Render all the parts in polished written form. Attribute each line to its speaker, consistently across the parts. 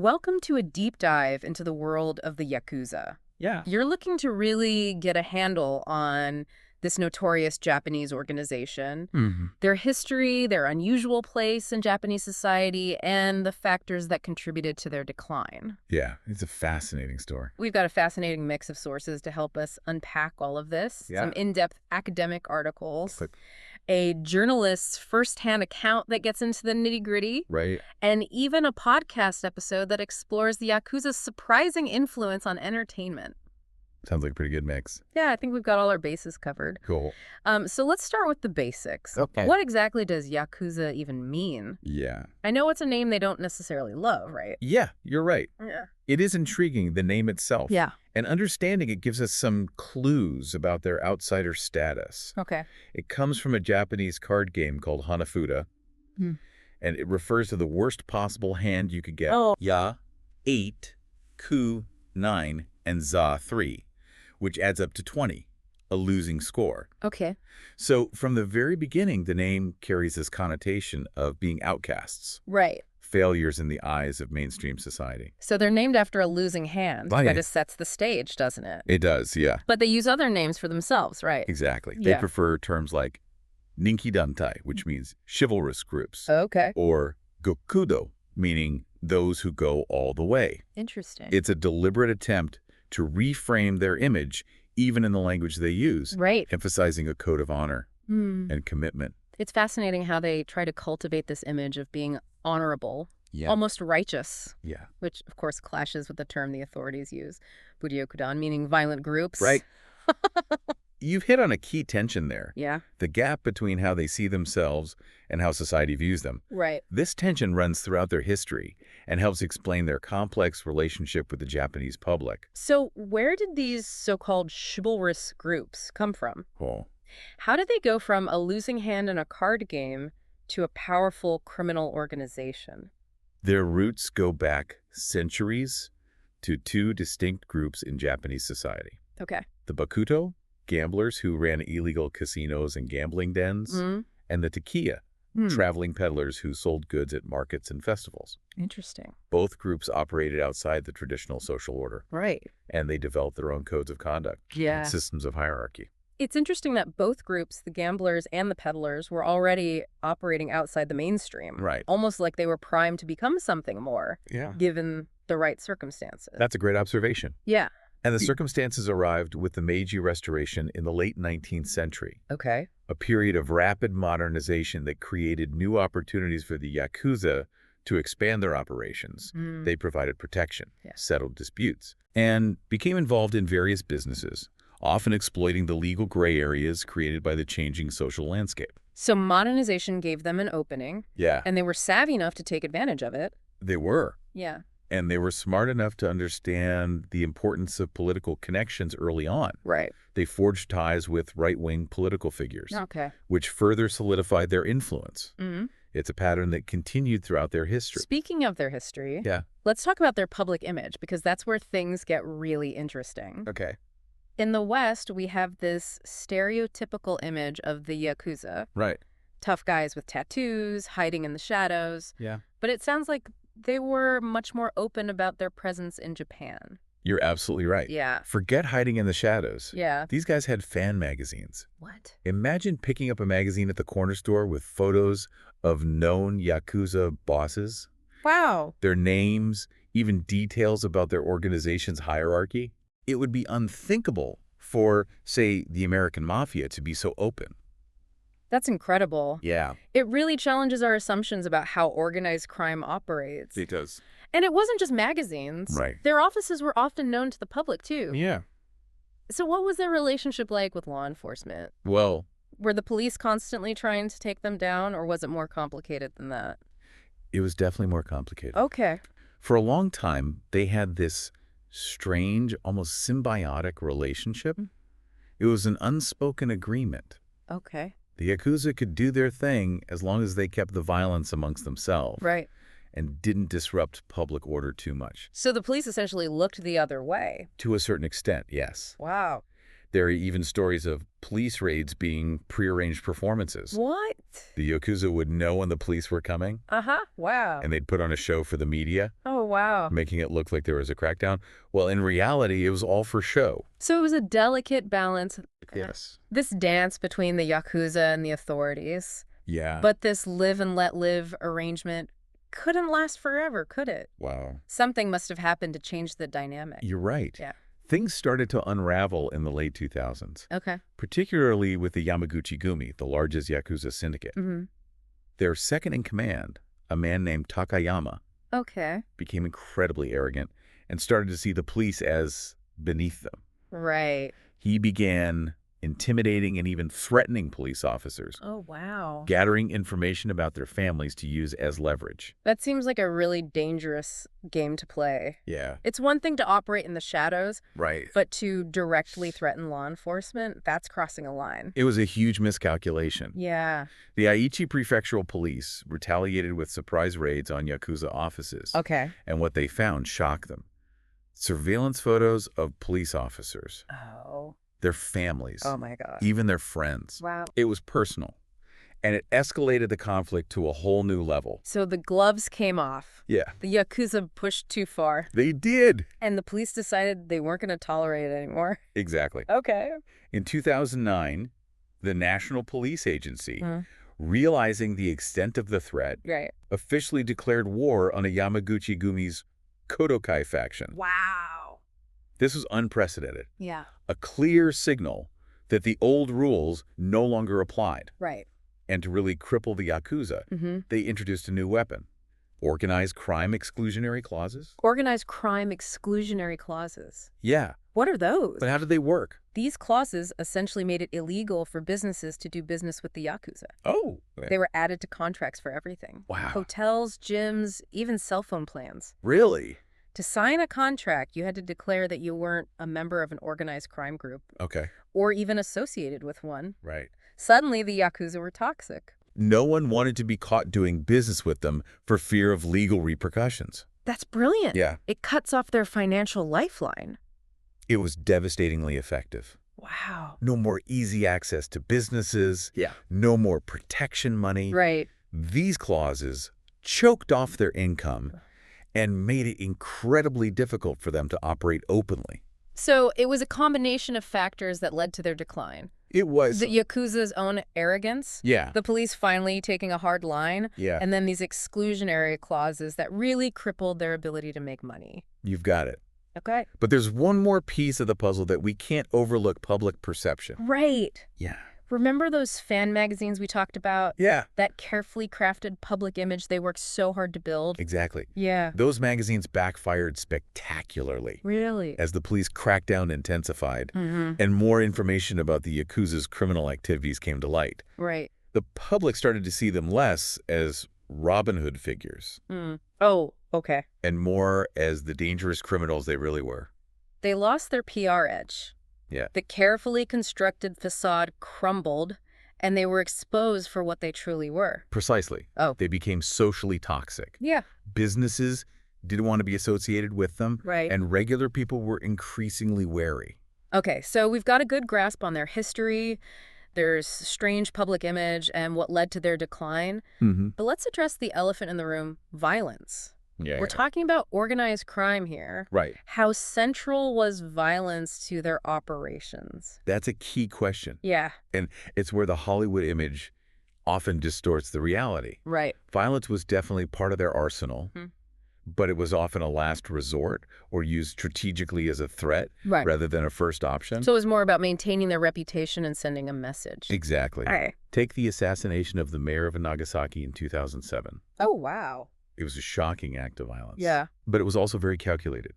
Speaker 1: Welcome to a deep dive into the world of the Yakuza.
Speaker 2: Yeah.
Speaker 1: You're looking to really get a handle on this notorious Japanese organization, their history, their unusual place in Japanese society, and the factors that contributed to their decline.
Speaker 2: Yeah, it's a fascinating story.
Speaker 1: We've got a fascinating mix of sources to help us unpack all of this.
Speaker 2: Yeah.
Speaker 1: Some in-depth academic articles,
Speaker 2: But,
Speaker 1: a journalist's firsthand account that gets into the nitty-gritty,
Speaker 2: right?
Speaker 1: and even a podcast episode that explores the Yakuza's surprising influence on entertainment.
Speaker 2: Sounds like a pretty good mix.
Speaker 1: Yeah, I think we've got all our bases covered.
Speaker 2: Cool.
Speaker 1: So let's start with the basics.
Speaker 2: Okay.
Speaker 1: What exactly does Yakuza even mean?
Speaker 2: Yeah.
Speaker 1: I know it's a name they don't necessarily love, right?
Speaker 2: Yeah, you're right.
Speaker 1: Yeah.
Speaker 2: It is intriguing, the name itself.
Speaker 1: Yeah.
Speaker 2: And understanding it gives us some clues about their outsider status.
Speaker 1: Okay.
Speaker 2: It comes from a Japanese card game called Hanafuda, and it refers to the worst possible hand you could get.
Speaker 1: Oh.
Speaker 2: Ya, 8, Ku, 9, and Za, 3, which adds up to 20, a losing score.
Speaker 1: Okay.
Speaker 2: So from the very beginning, the name carries this connotation of being outcasts,
Speaker 1: Right.
Speaker 2: failures in the eyes of mainstream society.
Speaker 1: So they're named after a losing hand.
Speaker 2: Oh, yeah.
Speaker 1: That just sets the stage, doesn't it?
Speaker 2: It does, yeah,
Speaker 1: But they use other names for themselves, right?
Speaker 2: exactly.
Speaker 1: Yeah.
Speaker 2: They prefer terms like Ninki Dantai, which means chivalrous groups,
Speaker 1: Okay.
Speaker 2: or Gokudo, meaning those who go all the way.
Speaker 1: Interesting.
Speaker 2: It's a deliberate attempt to reframe their image, even in the language they use,
Speaker 1: Right.
Speaker 2: emphasizing a code of honor and commitment.
Speaker 1: It's fascinating how they try to cultivate this image of being honorable,
Speaker 2: Yeah.
Speaker 1: almost righteous,
Speaker 2: Yeah.
Speaker 1: which, of course, clashes with the term the authorities use, Budyokudan, meaning violent groups.
Speaker 2: Right. You've hit on a key tension there.
Speaker 1: Yeah.
Speaker 2: The gap between how they see themselves and how society views them.
Speaker 1: Right.
Speaker 2: This tension runs throughout their history and helps explain their complex relationship with the Japanese public.
Speaker 1: So where did these so-called chivalrous groups come from?
Speaker 2: Oh.
Speaker 1: How did they go from a losing hand in a card game to a powerful criminal organization?
Speaker 2: Their roots go back centuries to two distinct groups in Japanese society.
Speaker 1: Okay.
Speaker 2: The Bakuto, gamblers who ran illegal casinos and gambling dens, and the Takiya, traveling peddlers who sold goods at markets and festivals.
Speaker 1: Interesting.
Speaker 2: Both groups operated outside the traditional social order,
Speaker 1: Right.
Speaker 2: and they developed their own codes of conduct,
Speaker 1: Yeah.
Speaker 2: and systems of hierarchy.
Speaker 1: It's interesting that both groups, the gamblers and the peddlers, were already operating outside the mainstream.
Speaker 2: Right.
Speaker 1: Almost like they were primed to become something more,
Speaker 2: Yeah.
Speaker 1: given the right circumstances.
Speaker 2: That's a great observation.
Speaker 1: Yeah.
Speaker 2: And the circumstances arrived with the Meiji Restoration in the late 19th century,
Speaker 1: Okay.
Speaker 2: a period of rapid modernization that created new opportunities for the Yakuza to expand their operations. They provided protection,
Speaker 1: Yeah.
Speaker 2: settled disputes, and became involved in various businesses, often exploiting the legal gray areas created by the changing social landscape.
Speaker 1: So modernization gave them an opening,
Speaker 2: Yeah,
Speaker 1: and they were savvy enough to take advantage of it.
Speaker 2: they were.
Speaker 1: Yeah.
Speaker 2: And they were smart enough to understand the importance of political connections early on.
Speaker 1: Right.
Speaker 2: They forged ties with right-wing political figures,
Speaker 1: Okay.
Speaker 2: which further solidified their influence. It's a pattern that continued throughout their history.
Speaker 1: Speaking of their history,
Speaker 2: Yeah.
Speaker 1: let's talk about their public image, because that's where things get really interesting.
Speaker 2: Okay.
Speaker 1: In the West, we have this stereotypical image of the Yakuza.
Speaker 2: Right.
Speaker 1: Tough guys with tattoos, hiding in the shadows.
Speaker 2: Yeah.
Speaker 1: But it sounds like they were much more open about their presence in Japan.
Speaker 2: You're absolutely right.
Speaker 1: Yeah.
Speaker 2: Forget hiding in the shadows.
Speaker 1: Yeah.
Speaker 2: These guys had fan magazines.
Speaker 1: What?
Speaker 2: Imagine picking up a magazine at the corner store with photos of known Yakuza bosses,
Speaker 1: Wow.
Speaker 2: their names, even details about their organization's hierarchy. It would be unthinkable for, say, the American Mafia to be so open.
Speaker 1: That's incredible.
Speaker 2: Yeah,
Speaker 1: It really challenges our assumptions about how organized crime operates.
Speaker 2: it does.
Speaker 1: And it wasn't just magazines.
Speaker 2: Right.
Speaker 1: Their offices were often known to the public, too.
Speaker 2: Yeah.
Speaker 1: So what was their relationship like with law enforcement?
Speaker 2: Well,
Speaker 1: Were the police constantly trying to take them down, or was it more complicated than that?
Speaker 2: it was definitely more complicated.
Speaker 1: Okay.
Speaker 2: For a long time, they had this strange, almost symbiotic relationship. It was an unspoken agreement.
Speaker 1: Okay.
Speaker 2: The Yakuza could do their thing as long as they kept the violence amongst themselves
Speaker 1: Right.
Speaker 2: and didn't disrupt public order too much.
Speaker 1: So the police essentially looked the other way.
Speaker 2: To a certain extent, yes.
Speaker 1: Wow.
Speaker 2: There are even stories of police raids being prearranged performances.
Speaker 1: What?
Speaker 2: The Yakuza would know when the police were coming,
Speaker 1: Wow.
Speaker 2: and they'd put on a show for the media,
Speaker 1: Oh, wow.
Speaker 2: making it look like there was a crackdown. Well, in reality, it was all for show.
Speaker 1: So it was a delicate balance.
Speaker 2: Yes.
Speaker 1: This dance between the Yakuza and the authorities.
Speaker 2: Yeah.
Speaker 1: But this live and let live arrangement couldn't last forever, could it?
Speaker 2: Wow.
Speaker 1: Something must have happened to change the dynamic.
Speaker 2: You're right.
Speaker 1: Yeah.
Speaker 2: Things started to unravel in the late 2000s,
Speaker 1: Okay.
Speaker 2: particularly with the Yamaguchi-gumi, the largest Yakuza syndicate. Their second in command, a man named Takayama,
Speaker 1: Okay.
Speaker 2: became incredibly arrogant and started to see the police as beneath them.
Speaker 1: Right.
Speaker 2: He began intimidating and even threatening police officers,
Speaker 1: Oh, wow.
Speaker 2: gathering information about their families to use as leverage.
Speaker 1: That seems like a really dangerous game to play.
Speaker 2: Yeah.
Speaker 1: It's one thing to operate in the shadows,
Speaker 2: Right.
Speaker 1: but to directly threaten law enforcement, that's crossing a line.
Speaker 2: It was a huge miscalculation.
Speaker 1: Yeah.
Speaker 2: The Aichi Prefectural Police retaliated with surprise raids on Yakuza offices.
Speaker 1: Okay.
Speaker 2: And what they found shocked them. Surveillance photos of police officers,
Speaker 1: Oh.
Speaker 2: their families,
Speaker 1: Oh, my God.
Speaker 2: even their friends.
Speaker 1: Wow.
Speaker 2: It was personal, and it escalated the conflict to a whole new level.
Speaker 1: So the gloves came off.
Speaker 2: Yeah.
Speaker 1: The Yakuza pushed too far.
Speaker 2: They did.
Speaker 1: And the police decided they weren't going to tolerate it anymore.
Speaker 2: Exactly.
Speaker 1: Okay.
Speaker 2: In 2009, the National Police Agency, realizing the extent of the threat,
Speaker 1: Right.
Speaker 2: officially declared war on a Yamaguchi-gumi's Kodokai faction.
Speaker 1: Wow.
Speaker 2: This was unprecedented.
Speaker 1: Yeah.
Speaker 2: A clear signal that the old rules no longer applied.
Speaker 1: Right.
Speaker 2: And to really cripple the Yakuza, they introduced a new weapon, organized crime exclusionary clauses.
Speaker 1: Organized crime exclusionary clauses.
Speaker 2: Yeah,
Speaker 1: What are those?
Speaker 2: but how did they work?
Speaker 1: These clauses essentially made it illegal for businesses to do business with the Yakuza.
Speaker 2: Oh.
Speaker 1: They were added to contracts for everything.
Speaker 2: Wow.
Speaker 1: Hotels, gyms, even cell phone plans.
Speaker 2: Really?
Speaker 1: To sign a contract, you had to declare that you weren't a member of an organized crime group
Speaker 2: Okay.
Speaker 1: or even associated with one.
Speaker 2: Right.
Speaker 1: Suddenly, the Yakuza were toxic.
Speaker 2: No one wanted to be caught doing business with them for fear of legal repercussions.
Speaker 1: That's brilliant.
Speaker 2: Yeah.
Speaker 1: It cuts off their financial lifeline.
Speaker 2: It was devastatingly effective.
Speaker 1: Wow.
Speaker 2: No more easy access to businesses.
Speaker 1: Yeah.
Speaker 2: No more protection money.
Speaker 1: Right.
Speaker 2: These clauses choked off their income and made it incredibly difficult for them to operate openly.
Speaker 1: So it was a combination of factors that led to their decline.
Speaker 2: It was.
Speaker 1: The Yakuza's own arrogance.
Speaker 2: Yeah.
Speaker 1: The police finally taking a hard line.
Speaker 2: Yeah.
Speaker 1: And then these exclusionary clauses that really crippled their ability to make money.
Speaker 2: You've got it.
Speaker 1: Okay.
Speaker 2: But there's one more piece of the puzzle that we can't overlook: public perception.
Speaker 1: Right.
Speaker 2: Yeah.
Speaker 1: Remember those fan magazines we talked about?
Speaker 2: Yeah.
Speaker 1: That carefully crafted public image they worked so hard to build?
Speaker 2: Exactly.
Speaker 1: Yeah.
Speaker 2: Those magazines backfired spectacularly
Speaker 1: Really?
Speaker 2: as the police crackdown intensified and more information about the Yakuza's criminal activities came to light.
Speaker 1: Right.
Speaker 2: The public started to see them less as Robin Hood figures
Speaker 1: Oh, okay.
Speaker 2: and more as the dangerous criminals they really were.
Speaker 1: They lost their PR edge.
Speaker 2: Yeah.
Speaker 1: The carefully constructed facade crumbled, and they were exposed for what they truly were.
Speaker 2: Precisely.
Speaker 1: Oh.
Speaker 2: They became socially toxic.
Speaker 1: Yeah.
Speaker 2: Businesses didn't want to be associated with them.
Speaker 1: Right.
Speaker 2: And regular people were increasingly wary.
Speaker 1: Okay, so we've got a good grasp on their history, their strange public image, and what led to their decline. But let's address the elephant in the room, violence.
Speaker 2: Yeah.
Speaker 1: We're talking about organized crime here.
Speaker 2: Right.
Speaker 1: How central was violence to their operations?
Speaker 2: That's a key question.
Speaker 1: Yeah.
Speaker 2: And it's where the Hollywood image often distorts the reality.
Speaker 1: Right.
Speaker 2: Violence was definitely part of their arsenal, but it was often a last resort or used strategically as a threat
Speaker 1: Right.
Speaker 2: rather than a first option.
Speaker 1: So it was more about maintaining their reputation and sending a message.
Speaker 2: Exactly.
Speaker 1: All right.
Speaker 2: Take the assassination of the mayor of Nagasaki in 2007.
Speaker 1: Oh, wow.
Speaker 2: It was a shocking act of violence.
Speaker 1: Yeah.
Speaker 2: But it was also very calculated,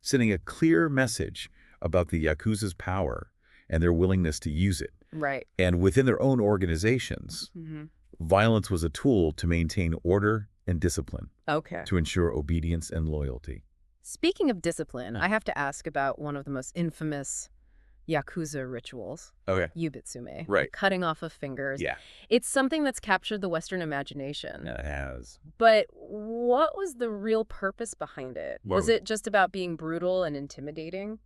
Speaker 2: sending a clear message about the Yakuza's power and their willingness to use it.
Speaker 1: Right.
Speaker 2: And within their own organizations, violence was a tool to maintain order and discipline,
Speaker 1: Okay.
Speaker 2: to ensure obedience and loyalty.
Speaker 1: Speaking of discipline, I have to ask about one of the most infamous Yakuza rituals,
Speaker 2: Okay.
Speaker 1: yubitsume.
Speaker 2: Right.
Speaker 1: Cutting off of fingers.
Speaker 2: Yeah.
Speaker 1: It's something that's captured the Western imagination.
Speaker 2: It has.
Speaker 1: But what was the real purpose behind it? Was
Speaker 2: Well-
Speaker 1: it just about being brutal and intimidating?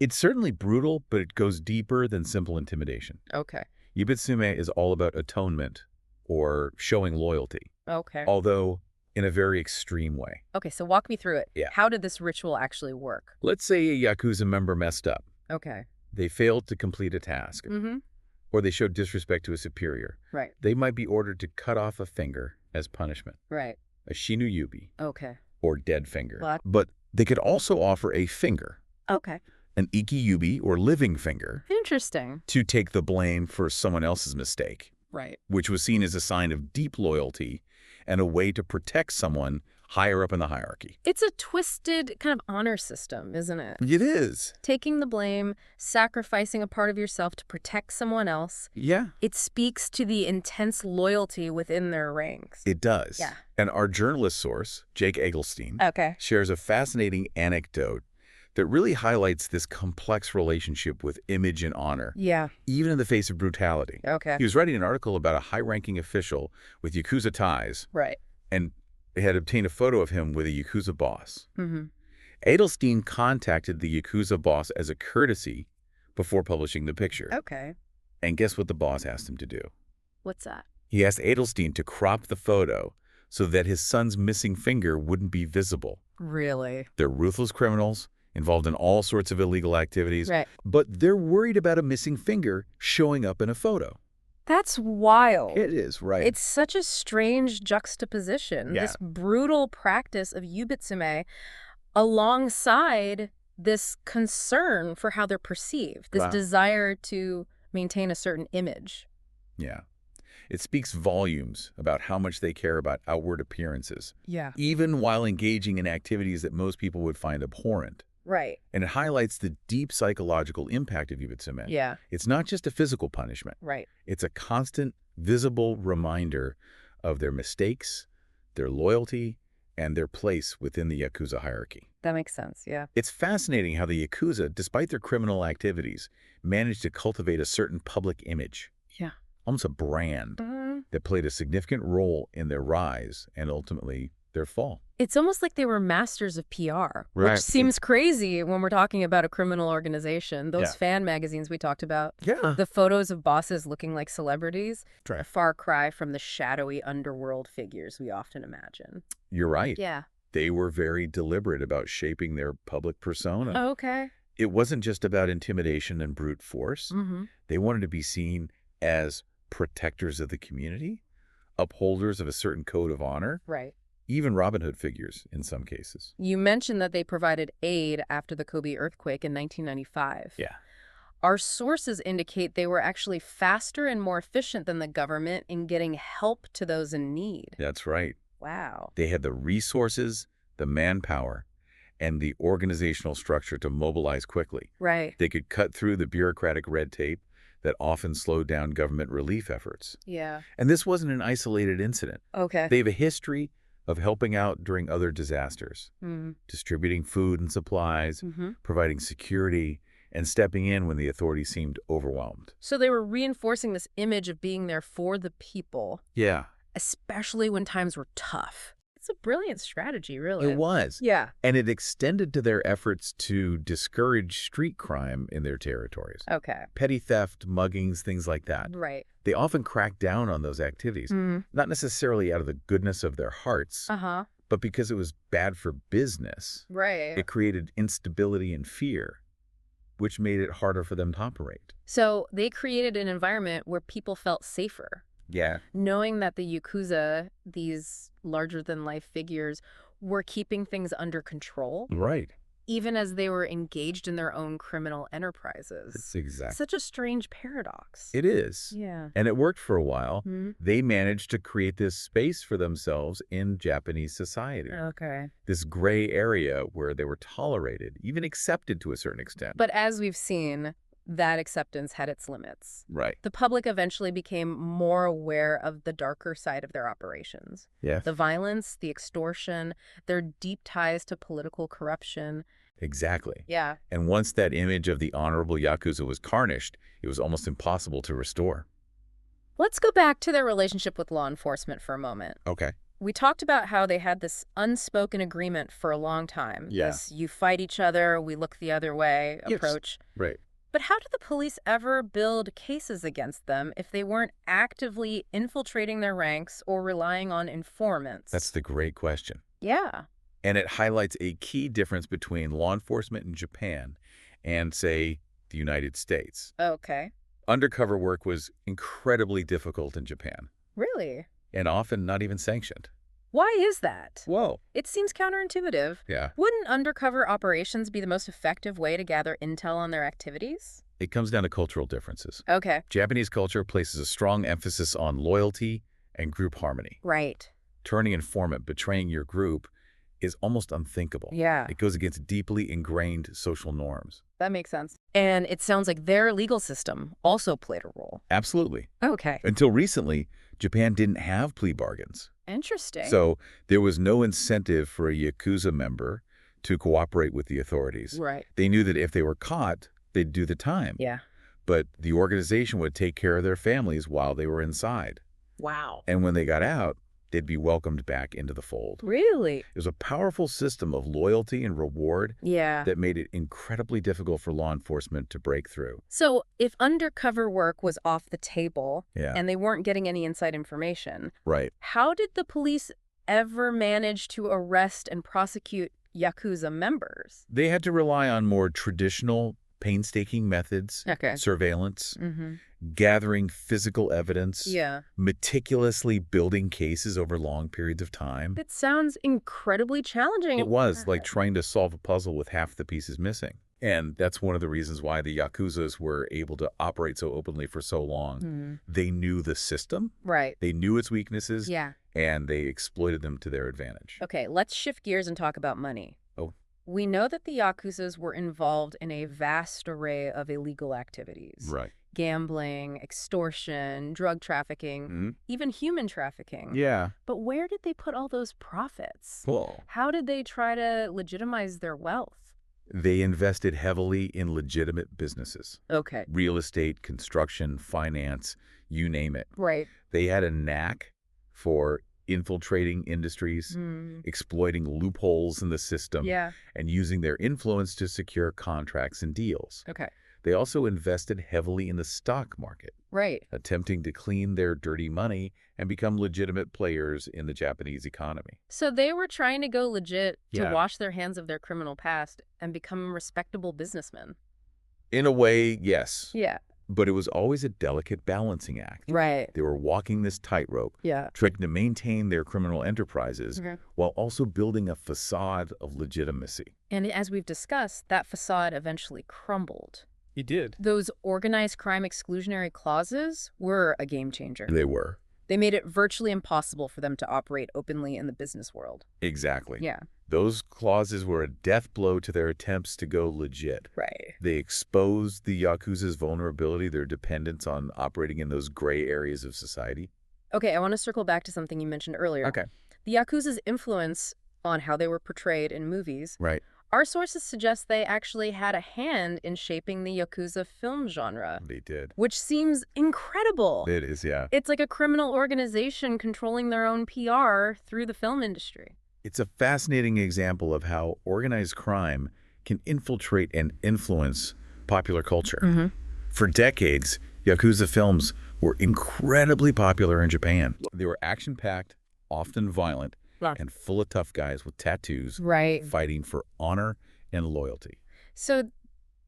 Speaker 2: It's certainly brutal, but it goes deeper than simple intimidation.
Speaker 1: Okay.
Speaker 2: Yubitsume is all about atonement or showing loyalty,
Speaker 1: Okay.
Speaker 2: although in a very extreme way.
Speaker 1: Okay, so walk me through it.
Speaker 2: Yeah.
Speaker 1: How did this ritual actually work?
Speaker 2: Let's say a Yakuza member messed up.
Speaker 1: Okay.
Speaker 2: They failed to complete a task,
Speaker 1: Mm-hmm.
Speaker 2: or they showed disrespect to a superior.
Speaker 1: Right.
Speaker 2: They might be ordered to cut off a finger as punishment,
Speaker 1: Right.
Speaker 2: a shinuyubi,
Speaker 1: Okay.
Speaker 2: or dead finger.
Speaker 1: What?
Speaker 2: But they could also offer a finger,
Speaker 1: Okay.
Speaker 2: an ikiyubi or living finger,
Speaker 1: Interesting.
Speaker 2: to take the blame for someone else's mistake,
Speaker 1: Right.
Speaker 2: which was seen as a sign of deep loyalty and a way to protect someone higher up in the hierarchy.
Speaker 1: It's a twisted kind of honor system, isn't it?
Speaker 2: It is.
Speaker 1: Taking the blame, sacrificing a part of yourself to protect someone else.
Speaker 2: Yeah.
Speaker 1: It speaks to the intense loyalty within their ranks.
Speaker 2: It does.
Speaker 1: Yeah.
Speaker 2: And our journalist source, Jake Eggleston,
Speaker 1: Okay.
Speaker 2: shares a fascinating anecdote that really highlights this complex relationship with image and honor,
Speaker 1: Yeah.
Speaker 2: even in the face of brutality.
Speaker 1: Okay.
Speaker 2: He was writing an article about a high-ranking official with Yakuza ties
Speaker 1: Right.
Speaker 2: and had obtained a photo of him with a Yakuza boss.
Speaker 1: Mm-hmm.
Speaker 2: Edelstein contacted the Yakuza boss as a courtesy before publishing the picture.
Speaker 1: Okay.
Speaker 2: And guess what the boss asked him to do?
Speaker 1: What's that?
Speaker 2: He asked Edelstein to crop the photo so that his son's missing finger wouldn't be visible.
Speaker 1: Really?
Speaker 2: They're ruthless criminals involved in all sorts of illegal activities,
Speaker 1: Right.
Speaker 2: but they're worried about a missing finger showing up in a photo.
Speaker 1: That's wild.
Speaker 2: It is, right?
Speaker 1: It's such a strange juxtaposition,
Speaker 2: Yeah.
Speaker 1: this brutal practice of yubitsume alongside this concern for how they're perceived, this
Speaker 2: Wow.
Speaker 1: desire to maintain a certain image.
Speaker 2: Yeah. It speaks volumes about how much they care about outward appearances,
Speaker 1: Yeah.
Speaker 2: even while engaging in activities that most people would find abhorrent.
Speaker 1: Right.
Speaker 2: And it highlights the deep psychological impact of yubitsume.
Speaker 1: Yeah.
Speaker 2: It's not just a physical punishment.
Speaker 1: Right.
Speaker 2: It's a constant, visible reminder of their mistakes, their loyalty, and their place within the Yakuza hierarchy.
Speaker 1: That makes sense. Yeah.
Speaker 2: It's fascinating how the Yakuza, despite their criminal activities, managed to cultivate a certain public image,
Speaker 1: Yeah.
Speaker 2: almost a brand, that played a significant role in their rise and ultimately their fall.
Speaker 1: It's almost like they were masters of PR,
Speaker 2: Right.
Speaker 1: which seems crazy when we're talking about a criminal organization. Those
Speaker 2: Yeah.
Speaker 1: fan magazines we talked about,
Speaker 2: Yeah.
Speaker 1: the photos of bosses looking like celebrities,
Speaker 2: Right.
Speaker 1: a far cry from the shadowy underworld figures we often imagine.
Speaker 2: You're right.
Speaker 1: Yeah.
Speaker 2: They were very deliberate about shaping their public persona.
Speaker 1: Okay.
Speaker 2: It wasn't just about intimidation and brute force.
Speaker 1: Mm-hmm.
Speaker 2: They wanted to be seen as protectors of the community, upholders of a certain code of honor,
Speaker 1: Right.
Speaker 2: even Robin Hood figures in some cases.
Speaker 1: You mentioned that they provided aid after the Kobe earthquake in 1995.
Speaker 2: Yeah.
Speaker 1: Our sources indicate they were actually faster and more efficient than the government in getting help to those in need.
Speaker 2: That's right.
Speaker 1: Wow.
Speaker 2: They had the resources, the manpower, and the organizational structure to mobilize quickly.
Speaker 1: Right.
Speaker 2: They could cut through the bureaucratic red tape that often slowed down government relief efforts.
Speaker 1: Yeah.
Speaker 2: And this wasn't an isolated incident.
Speaker 1: Okay.
Speaker 2: They have a history of helping out during other disasters,
Speaker 1: Mm-hmm.
Speaker 2: distributing food and supplies,
Speaker 1: Mm-hmm.
Speaker 2: providing security, and stepping in when the authorities seemed overwhelmed.
Speaker 1: So they were reinforcing this image of being there for the people,
Speaker 2: Yeah,
Speaker 1: especially when times were tough. It's a brilliant strategy, really.
Speaker 2: it was.
Speaker 1: Yeah.
Speaker 2: And it extended to their efforts to discourage street crime in their territories.
Speaker 1: Okay.
Speaker 2: Petty theft, muggings, things like that.
Speaker 1: Right.
Speaker 2: They often cracked down on those activities,
Speaker 1: Mm.
Speaker 2: not necessarily out of the goodness of their hearts,
Speaker 1: Uh-huh.
Speaker 2: but because it was bad for business.
Speaker 1: Right.
Speaker 2: It created instability and fear, which made it harder for them to operate.
Speaker 1: So they created an environment where people felt safer,
Speaker 2: Yeah.
Speaker 1: knowing that the Yakuza, these larger-than-life figures, were keeping things under control,
Speaker 2: Right.
Speaker 1: even as they were engaged in their own criminal enterprises.
Speaker 2: That's exactly.
Speaker 1: Such a strange paradox.
Speaker 2: It is.
Speaker 1: Yeah.
Speaker 2: And it worked for a while.
Speaker 1: Mhm.
Speaker 2: They managed to create this space for themselves in Japanese society.
Speaker 1: Okay.
Speaker 2: This gray area where they were tolerated, even accepted to a certain extent.
Speaker 1: But as we've seen, that acceptance had its limits.
Speaker 2: Right.
Speaker 1: The public eventually became more aware of the darker side of their operations.
Speaker 2: Yeah.
Speaker 1: The violence, the extortion, their deep ties to political corruption.
Speaker 2: Exactly.
Speaker 1: Yeah.
Speaker 2: And once that image of the honorable Yakuza was tarnished, it was almost impossible to restore.
Speaker 1: Let's go back to their relationship with law enforcement for a moment.
Speaker 2: Okay.
Speaker 1: we talked about how they had this unspoken agreement for a long time.
Speaker 2: Yeah.
Speaker 1: This you fight each other, we look the other way
Speaker 2: Yes.
Speaker 1: approach.
Speaker 2: Right.
Speaker 1: But how did the police ever build cases against them if they weren't actively infiltrating their ranks or relying on informants?
Speaker 2: That's the great question.
Speaker 1: Yeah.
Speaker 2: And it highlights a key difference between law enforcement in Japan and, say, the United States.
Speaker 1: Okay.
Speaker 2: Undercover work was incredibly difficult in Japan,
Speaker 1: Really?
Speaker 2: and often not even sanctioned.
Speaker 1: Why is that?
Speaker 2: Whoa.
Speaker 1: It seems counterintuitive.
Speaker 2: Yeah.
Speaker 1: Wouldn't undercover operations be the most effective way to gather intel on their activities?
Speaker 2: It comes down to cultural differences.
Speaker 1: Okay.
Speaker 2: Japanese culture places a strong emphasis on loyalty and group harmony.
Speaker 1: Right.
Speaker 2: Turning informant, betraying your group is almost unthinkable.
Speaker 1: Yeah.
Speaker 2: It goes against deeply ingrained social norms.
Speaker 1: That makes sense. And it sounds like their legal system also played a role.
Speaker 2: Absolutely.
Speaker 1: Okay.
Speaker 2: Until recently, Japan didn't have plea bargains.
Speaker 1: Interesting.
Speaker 2: So there was no incentive for a Yakuza member to cooperate with the authorities.
Speaker 1: Right.
Speaker 2: They knew that if they were caught, they'd do the time.
Speaker 1: Yeah.
Speaker 2: But the organization would take care of their families while they were inside.
Speaker 1: Wow.
Speaker 2: And when they got out, they'd be welcomed back into the fold.
Speaker 1: Really?
Speaker 2: It was a powerful system of loyalty and reward
Speaker 1: Yeah.
Speaker 2: that made it incredibly difficult for law enforcement to break through.
Speaker 1: So if undercover work was off the table
Speaker 2: Yeah.
Speaker 1: and they weren't getting any inside information,
Speaker 2: Right.
Speaker 1: how did the police ever manage to arrest and prosecute Yakuza members?
Speaker 2: They had to rely on more traditional, painstaking methods,
Speaker 1: Okay.
Speaker 2: surveillance,
Speaker 1: Mm-hmm.
Speaker 2: gathering physical evidence,
Speaker 1: Yeah.
Speaker 2: meticulously building cases over long periods of time.
Speaker 1: That sounds incredibly challenging.
Speaker 2: It was like trying to solve a puzzle with half the pieces missing. And that's one of the reasons why the Yakuzas were able to operate so openly for so long.
Speaker 1: Hmm.
Speaker 2: They knew the system,
Speaker 1: Right.
Speaker 2: they knew its weaknesses,
Speaker 1: Yeah.
Speaker 2: and they exploited them to their advantage.
Speaker 1: Okay, let's shift gears and talk about money.
Speaker 2: Oh.
Speaker 1: We know that the Yakuzas were involved in a vast array of illegal activities.
Speaker 2: Right.
Speaker 1: Gambling, extortion, drug trafficking,
Speaker 2: Mhm.
Speaker 1: even human trafficking.
Speaker 2: Yeah.
Speaker 1: But where did they put all those profits?
Speaker 2: Cool.
Speaker 1: How did they try to legitimize their wealth?
Speaker 2: They invested heavily in legitimate businesses.
Speaker 1: Okay.
Speaker 2: Real estate, construction, finance, you name it.
Speaker 1: Right.
Speaker 2: They had a knack for infiltrating industries, exploiting loopholes in the system,
Speaker 1: Yeah.
Speaker 2: and using their influence to secure contracts and deals.
Speaker 1: Okay.
Speaker 2: They also invested heavily in the stock market,
Speaker 1: Right.
Speaker 2: attempting to clean their dirty money and become legitimate players in the Japanese economy.
Speaker 1: So they were trying to go legit to
Speaker 2: Yeah.
Speaker 1: wash their hands of their criminal past and become respectable businessmen.
Speaker 2: In a way, yes,
Speaker 1: Yeah.
Speaker 2: but it was always a delicate balancing act.
Speaker 1: Right.
Speaker 2: They were walking this tightrope,
Speaker 1: Yeah.
Speaker 2: trying to maintain their criminal enterprises
Speaker 1: Okay.
Speaker 2: while also building a facade of legitimacy.
Speaker 1: And as we've discussed, that facade eventually crumbled.
Speaker 2: He did.
Speaker 1: Those organized crime exclusionary clauses were a game changer.
Speaker 2: They were.
Speaker 1: They made it virtually impossible for them to operate openly in the business world.
Speaker 2: Exactly.
Speaker 1: Yeah.
Speaker 2: Those clauses were a death blow to their attempts to go legit.
Speaker 1: Right.
Speaker 2: They exposed the Yakuza's vulnerability, their dependence on operating in those gray areas of society.
Speaker 1: Okay, I want to circle back to something you mentioned earlier.
Speaker 2: Okay.
Speaker 1: The Yakuza's influence on how they were portrayed in movies.
Speaker 2: Right.
Speaker 1: Our sources suggest they actually had a hand in shaping the Yakuza film genre,
Speaker 2: They did.
Speaker 1: which seems incredible.
Speaker 2: It is, yeah.
Speaker 1: It's like a criminal organization controlling their own PR through the film industry.
Speaker 2: It's a fascinating example of how organized crime can infiltrate and influence popular culture. For decades, Yakuza films were incredibly popular in Japan. They were action-packed, often violent,
Speaker 1: Yeah.
Speaker 2: and full of tough guys with tattoos
Speaker 1: Right.
Speaker 2: fighting for honor and loyalty.
Speaker 1: So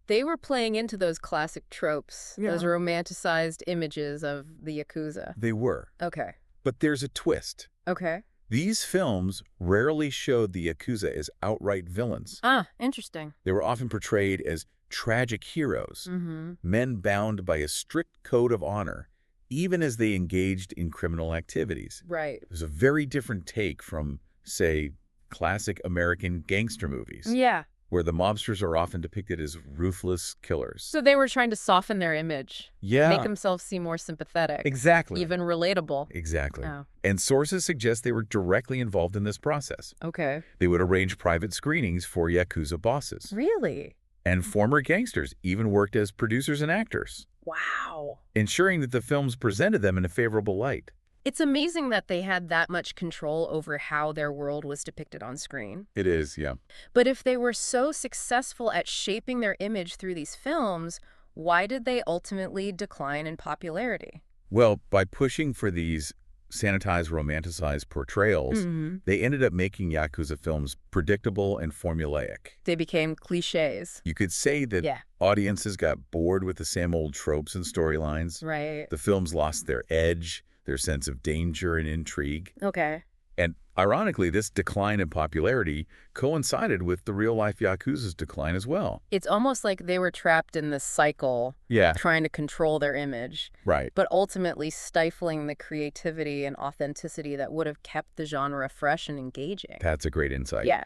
Speaker 1: they were playing into those classic tropes,
Speaker 2: Yeah.
Speaker 1: those romanticized images of the Yakuza.
Speaker 2: They were.
Speaker 1: Okay.
Speaker 2: But there's a twist.
Speaker 1: Okay.
Speaker 2: These films rarely showed the Yakuza as outright villains.
Speaker 1: Ah, interesting.
Speaker 2: They were often portrayed as tragic heroes,
Speaker 1: Mm-hmm.
Speaker 2: men bound by a strict code of honor, even as they engaged in criminal activities.
Speaker 1: Right.
Speaker 2: It was a very different take from, say, classic American gangster movies,
Speaker 1: Yeah.
Speaker 2: where the mobsters are often depicted as ruthless killers.
Speaker 1: So they were trying to soften their image,
Speaker 2: Yeah,
Speaker 1: make themselves seem more sympathetic,
Speaker 2: exactly.
Speaker 1: even relatable.
Speaker 2: Exactly.
Speaker 1: Oh.
Speaker 2: And sources suggest they were directly involved in this process.
Speaker 1: Okay.
Speaker 2: They would arrange private screenings for Yakuza bosses.
Speaker 1: Really?
Speaker 2: And former gangsters even worked as producers and actors,
Speaker 1: Wow.
Speaker 2: ensuring that the films presented them in a favorable light.
Speaker 1: It's amazing that they had that much control over how their world was depicted on screen.
Speaker 2: It is, yeah.
Speaker 1: But if they were so successful at shaping their image through these films, why did they ultimately decline in popularity?
Speaker 2: Well, by pushing for these sanitized, romanticized portrayals, they ended up making Yakuza films predictable and formulaic.
Speaker 1: They became cliches.
Speaker 2: You could say that audiences got bored with the same old tropes and storylines.
Speaker 1: Right.
Speaker 2: The films lost their edge, their sense of danger and intrigue.
Speaker 1: Okay.
Speaker 2: And ironically, this decline in popularity coincided with the real-life Yakuza's decline as well.
Speaker 1: It's almost like they were trapped in this cycle, trying to control their image, but ultimately stifling the creativity and authenticity that would have kept the genre fresh and engaging.
Speaker 2: That's a great insight.
Speaker 1: Yeah.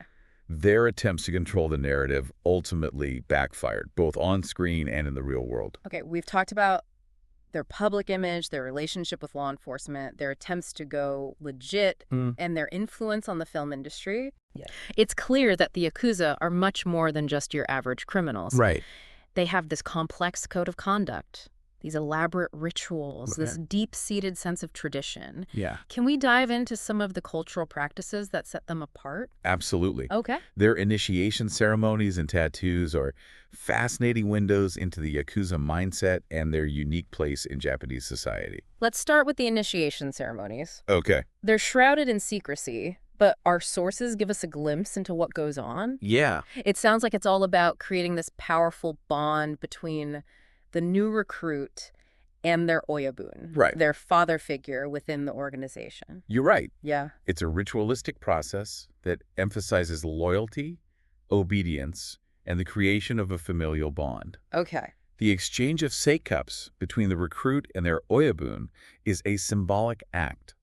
Speaker 2: Their attempts to control the narrative ultimately backfired, both on screen and in the real world.
Speaker 1: Okay, we've talked about their public image, their relationship with law enforcement, their attempts to go legit, and their influence on the film industry. It's clear that the Yakuza are much more than just your average criminals.
Speaker 2: Right.
Speaker 1: They have this complex code of conduct, these elaborate rituals, this deep-seated sense of tradition.
Speaker 2: Yeah.
Speaker 1: Can we dive into some of the cultural practices that set them apart?
Speaker 2: Absolutely.
Speaker 1: Okay.
Speaker 2: Their initiation ceremonies and tattoos are fascinating windows into the Yakuza mindset and their unique place in Japanese society.
Speaker 1: Let's start with the initiation ceremonies.
Speaker 2: Okay.
Speaker 1: They're shrouded in secrecy, but our sources give us a glimpse into what goes on.
Speaker 2: Yeah.
Speaker 1: It sounds like it's all about creating this powerful bond between the new recruit and their oyabun, their father figure within the organization.
Speaker 2: You're right.
Speaker 1: Yeah.
Speaker 2: It's a ritualistic process that emphasizes loyalty, obedience, and the creation of a familial bond.
Speaker 1: Okay.
Speaker 2: The exchange of sei-cups between the recruit and their oyabun is a symbolic act,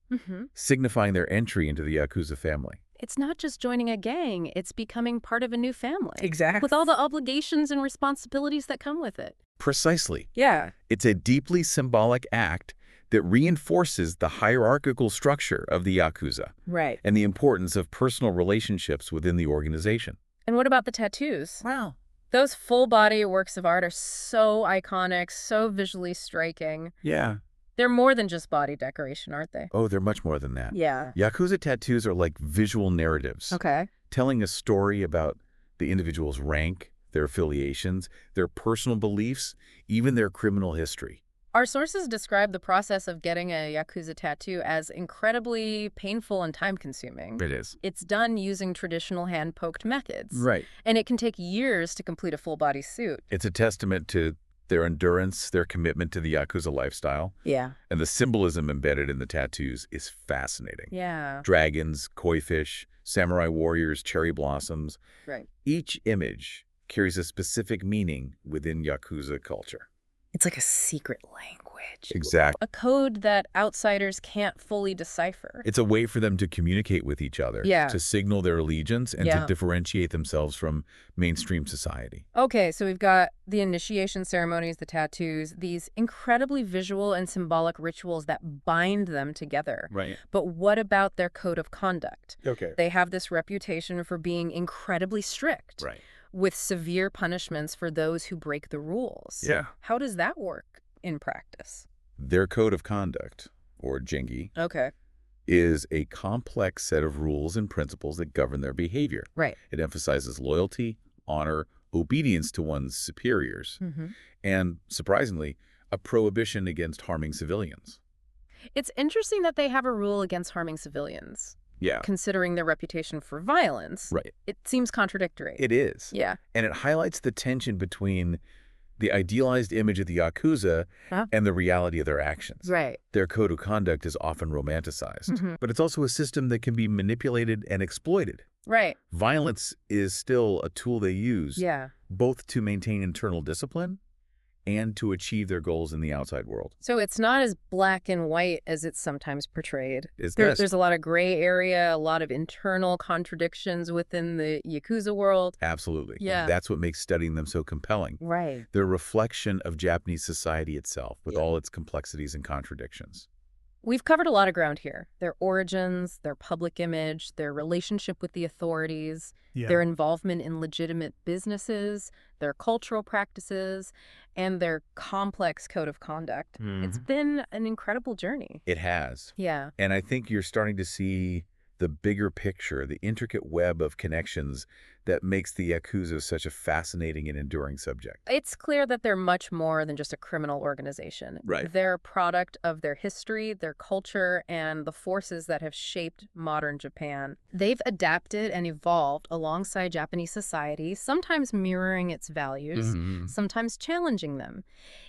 Speaker 2: signifying their entry into the Yakuza family.
Speaker 1: It's not just joining a gang, it's becoming part of a new family.
Speaker 2: Exactly.
Speaker 1: With all the obligations and responsibilities that come with it.
Speaker 2: Precisely.
Speaker 1: Yeah.
Speaker 2: It's a deeply symbolic act that reinforces the hierarchical structure of the Yakuza.
Speaker 1: Right.
Speaker 2: And the importance of personal relationships within the organization.
Speaker 1: And what about the tattoos?
Speaker 2: Wow.
Speaker 1: Those full-body works of art are so iconic, so visually striking.
Speaker 2: Yeah.
Speaker 1: They're more than just body decoration, aren't they?
Speaker 2: Oh, they're much more than that.
Speaker 1: Yeah.
Speaker 2: Yakuza tattoos are like visual narratives.
Speaker 1: Okay.
Speaker 2: Telling a story about the individual's rank, their affiliations, their personal beliefs, even their criminal history.
Speaker 1: Our sources describe the process of getting a Yakuza tattoo as incredibly painful and time-consuming.
Speaker 2: It is.
Speaker 1: It's done using traditional hand-poked methods.
Speaker 2: Right.
Speaker 1: And it can take years to complete a full-body suit.
Speaker 2: It's a testament to their endurance, their commitment to the Yakuza lifestyle.
Speaker 1: Yeah.
Speaker 2: And the symbolism embedded in the tattoos is fascinating.
Speaker 1: Yeah.
Speaker 2: Dragons, koi fish, samurai warriors, cherry blossoms.
Speaker 1: Right.
Speaker 2: Each image carries a specific meaning within Yakuza culture.
Speaker 1: It's like a secret language.
Speaker 2: Exactly.
Speaker 1: A code that outsiders can't fully decipher.
Speaker 2: It's a way for them to communicate with each other, to signal their allegiance, and to differentiate themselves from mainstream society.
Speaker 1: Okay, so we've got the initiation ceremonies, the tattoos, these incredibly visual and symbolic rituals that bind them together.
Speaker 2: Right.
Speaker 1: But what about their code of conduct?
Speaker 2: Okay.
Speaker 1: They have this reputation for being incredibly strict.
Speaker 2: Right.
Speaker 1: With severe punishments for those who break the rules.
Speaker 2: Yeah.
Speaker 1: How does that work in practice?
Speaker 2: Their code of conduct, or jingi, is a complex set of rules and principles that govern their behavior.
Speaker 1: Right.
Speaker 2: It emphasizes loyalty, honor, obedience to one's superiors, and, surprisingly, a prohibition against harming civilians.
Speaker 1: It's interesting that they have a rule against harming civilians.
Speaker 2: Yeah.
Speaker 1: Considering their reputation for violence.
Speaker 2: Right.
Speaker 1: It seems contradictory.
Speaker 2: It is.
Speaker 1: Yeah.
Speaker 2: And it highlights the tension between the idealized image of the Yakuza and the reality of their actions.
Speaker 1: Right.
Speaker 2: Their code of conduct is often romanticized, but it's also a system that can be manipulated and exploited.
Speaker 1: Right.
Speaker 2: Violence is still a tool they use, both to maintain internal discipline and to achieve their goals in the outside world.
Speaker 1: So it's not as black and white as it's sometimes portrayed.
Speaker 2: There's
Speaker 1: a lot of gray area, a lot of internal contradictions within the Yakuza world.
Speaker 2: Absolutely.
Speaker 1: Yeah.
Speaker 2: That's what makes studying them so compelling.
Speaker 1: Right.
Speaker 2: They're a reflection of Japanese society itself with all its complexities and contradictions.
Speaker 1: We've covered a lot of ground here. Their origins, their public image, their relationship with the authorities,
Speaker 3: Yeah.
Speaker 1: their involvement in legitimate businesses, their cultural practices, and their complex code of conduct. It's been an incredible journey.
Speaker 2: It has.
Speaker 1: Yeah.
Speaker 2: And I think you're starting to see the bigger picture, the intricate web of connections that makes the Yakuza such a fascinating and enduring subject.
Speaker 1: It's clear that they're much more than just a criminal organization.
Speaker 2: Right.
Speaker 1: They're a product of their history, their culture, and the forces that have shaped modern Japan. They've adapted and evolved alongside Japanese society, sometimes mirroring its values, sometimes challenging them.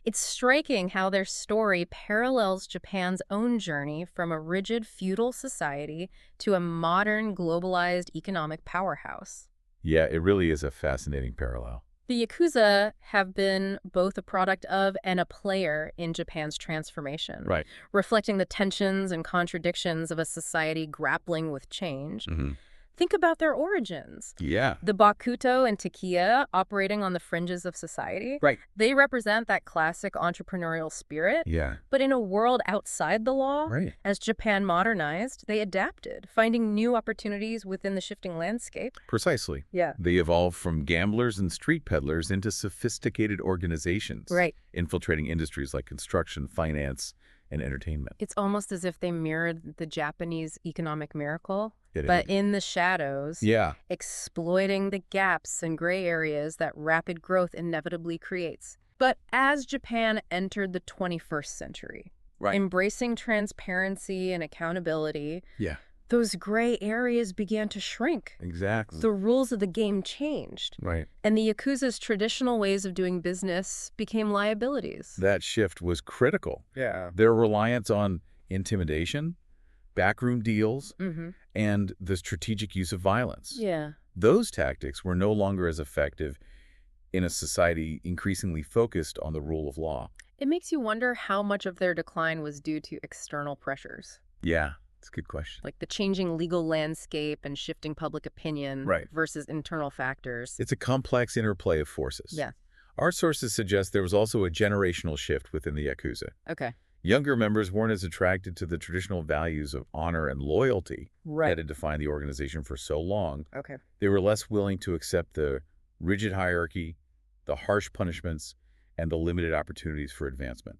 Speaker 1: It's striking how their story parallels Japan's own journey from a rigid feudal society to a modern, globalized economic powerhouse.
Speaker 2: Yeah, it really is a fascinating parallel.
Speaker 1: The Yakuza have been both a product of and a player in Japan's transformation,
Speaker 2: Right.
Speaker 1: reflecting the tensions and contradictions of a society grappling with change. Think about their origins.
Speaker 2: Yeah.
Speaker 1: The Bakuto and Takiya operating on the fringes of society.
Speaker 2: Right.
Speaker 1: They represent that classic entrepreneurial spirit.
Speaker 2: Yeah.
Speaker 1: But in a world outside the law,
Speaker 2: Right.
Speaker 1: as Japan modernized, they adapted, finding new opportunities within the shifting landscape.
Speaker 2: Precisely.
Speaker 1: Yeah.
Speaker 2: They evolved from gamblers and street peddlers into sophisticated organizations,
Speaker 1: Right.
Speaker 2: infiltrating industries like construction, finance, and entertainment.
Speaker 1: It's almost as if they mirrored the Japanese economic miracle,
Speaker 2: It
Speaker 1: but
Speaker 2: is.
Speaker 1: in the shadows,
Speaker 2: Yeah.
Speaker 1: exploiting the gaps and gray areas that rapid growth inevitably creates. But as Japan entered the 21st century,
Speaker 2: Right.
Speaker 1: embracing transparency and accountability,
Speaker 2: Yeah.
Speaker 1: those gray areas began to shrink.
Speaker 2: Exactly.
Speaker 1: The rules of the game changed,
Speaker 2: Right.
Speaker 1: and the Yakuza's traditional ways of doing business became liabilities.
Speaker 2: That shift was critical.
Speaker 3: Yeah.
Speaker 2: Their reliance on intimidation, backroom deals, and the strategic use of violence.
Speaker 1: Yeah.
Speaker 2: Those tactics were no longer as effective in a society increasingly focused on the rule of law.
Speaker 1: It makes you wonder how much of their decline was due to external pressures,
Speaker 2: Yeah, it's a good question.
Speaker 1: like the changing legal landscape and shifting public opinion
Speaker 2: Right.
Speaker 1: versus internal factors.
Speaker 2: It's a complex interplay of forces.
Speaker 1: Yeah.
Speaker 2: Our sources suggest there was also a generational shift within the Yakuza.
Speaker 1: Okay.
Speaker 2: Younger members weren't as attracted to the traditional values of honor and loyalty
Speaker 1: Right.
Speaker 2: that had defined the organization for so long.
Speaker 1: Okay.
Speaker 2: They were less willing to accept the rigid hierarchy, the harsh punishments, and the limited opportunities for advancement.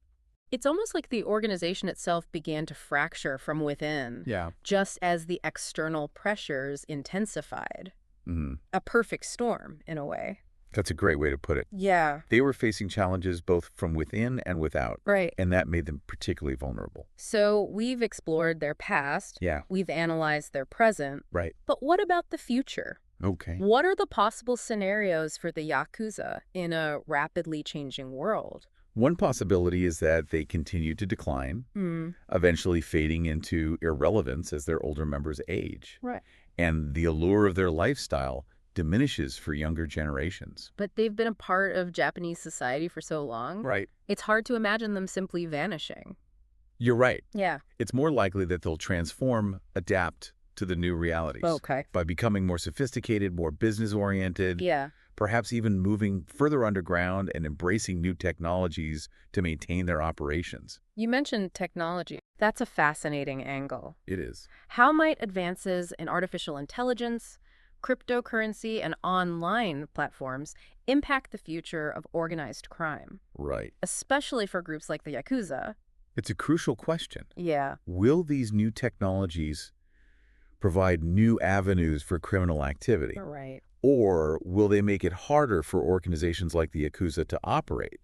Speaker 1: It's almost like the organization itself began to fracture from within,
Speaker 3: Yeah.
Speaker 1: just as the external pressures intensified.
Speaker 2: Mhm.
Speaker 1: A perfect storm, in a way.
Speaker 2: That's a great way to put it.
Speaker 1: Yeah.
Speaker 2: They were facing challenges both from within and without,
Speaker 1: Right.
Speaker 2: and that made them particularly vulnerable.
Speaker 1: So we've explored their past.
Speaker 2: Yeah,
Speaker 1: We've analyzed their present.
Speaker 2: right.
Speaker 1: But what about the future?
Speaker 2: Okay.
Speaker 1: What are the possible scenarios for the Yakuza in a rapidly changing world?
Speaker 2: One possibility is that they continue to decline, eventually fading into irrelevance as their older members age.
Speaker 1: Right.
Speaker 2: And the allure of their lifestyle diminishes for younger generations.
Speaker 1: But they've been a part of Japanese society for so long.
Speaker 2: Right.
Speaker 1: It's hard to imagine them simply vanishing.
Speaker 2: You're right.
Speaker 1: Yeah.
Speaker 2: It's more likely that they'll transform, adapt to the new realities.
Speaker 1: Okay.
Speaker 2: By becoming more sophisticated, more business-oriented,
Speaker 1: Yeah.
Speaker 2: perhaps even moving further underground and embracing new technologies to maintain their operations.
Speaker 1: You mentioned technology. That's a fascinating angle.
Speaker 2: It is.
Speaker 1: How might advances in artificial intelligence, cryptocurrency, and online platforms impact the future of organized crime,
Speaker 2: Right.
Speaker 1: especially for groups like the Yakuza?
Speaker 2: It's a crucial question.
Speaker 1: Yeah.
Speaker 2: Will these new technologies provide new avenues for criminal activity?
Speaker 1: Right.
Speaker 2: Or will they make it harder for organizations like the Yakuza to operate?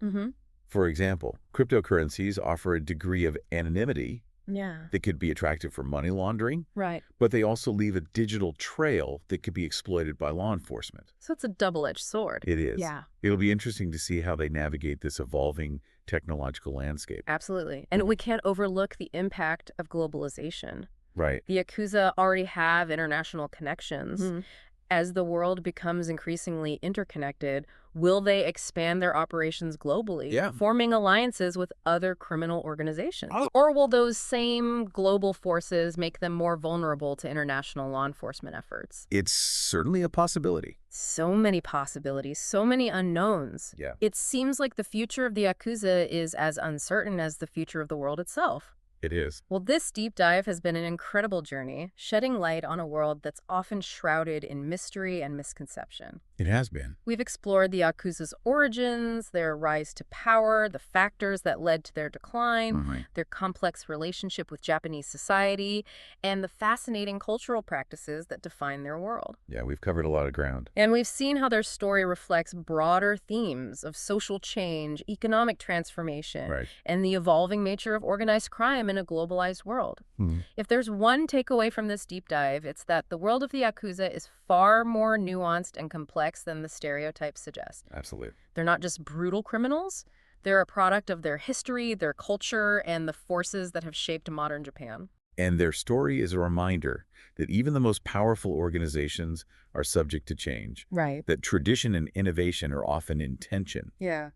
Speaker 2: For example, cryptocurrencies offer a degree of anonymity
Speaker 1: Yeah.
Speaker 2: that could be attractive for money laundering,
Speaker 1: Right.
Speaker 2: but they also leave a digital trail that could be exploited by law enforcement.
Speaker 1: So it's a double-edged sword.
Speaker 2: It is.
Speaker 1: Yeah.
Speaker 2: It'll be interesting to see how they navigate this evolving technological landscape.
Speaker 1: Absolutely. And we can't overlook the impact of globalization.
Speaker 2: Right.
Speaker 1: The Yakuza already have international connections. As the world becomes increasingly interconnected, will they expand their operations globally,
Speaker 2: Yeah.
Speaker 1: forming alliances with other criminal organizations? Or will those same global forces make them more vulnerable to international law enforcement efforts?
Speaker 2: It's certainly a possibility.
Speaker 1: So many possibilities, so many unknowns.
Speaker 2: Yeah.
Speaker 1: It seems like the future of the Yakuza is as uncertain as the future of the world itself.
Speaker 2: It is.
Speaker 1: Well, this deep dive has been an incredible journey, shedding light on a world that's often shrouded in mystery and misconception.
Speaker 2: It has been.
Speaker 1: We've explored the Yakuza's origins, their rise to power, the factors that led to their decline,
Speaker 2: Right.
Speaker 1: their complex relationship with Japanese society, and the fascinating cultural practices that define their world.
Speaker 2: Yeah, we've covered a lot of ground.
Speaker 1: And we've seen how their story reflects broader themes of social change, economic transformation,
Speaker 2: Right.
Speaker 1: and the evolving nature of organized crime in a globalized world.
Speaker 2: Hmm.
Speaker 1: If there's one takeaway from this deep dive, it's that the world of the Yakuza is far more nuanced and complex than the stereotypes suggest.
Speaker 2: Absolutely.
Speaker 1: They're not just brutal criminals. They're a product of their history, their culture, and the forces that have shaped modern Japan.
Speaker 2: And their story is a reminder that even the most powerful organizations are subject to change,
Speaker 1: Right.
Speaker 2: that tradition and innovation are often in tension,
Speaker 1: Yeah.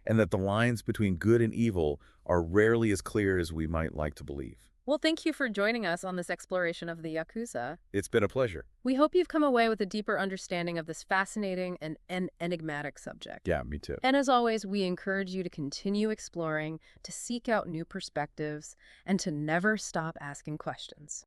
Speaker 2: and that the lines between good and evil are rarely as clear as we might like to believe.
Speaker 1: Well, thank you for joining us on this exploration of the Yakuza.
Speaker 2: It's been a pleasure.
Speaker 1: We hope you've come away with a deeper understanding of this fascinating and enigmatic subject.
Speaker 2: Yeah, me too.
Speaker 1: And as always, we encourage you to continue exploring, to seek out new perspectives, and to never stop asking questions.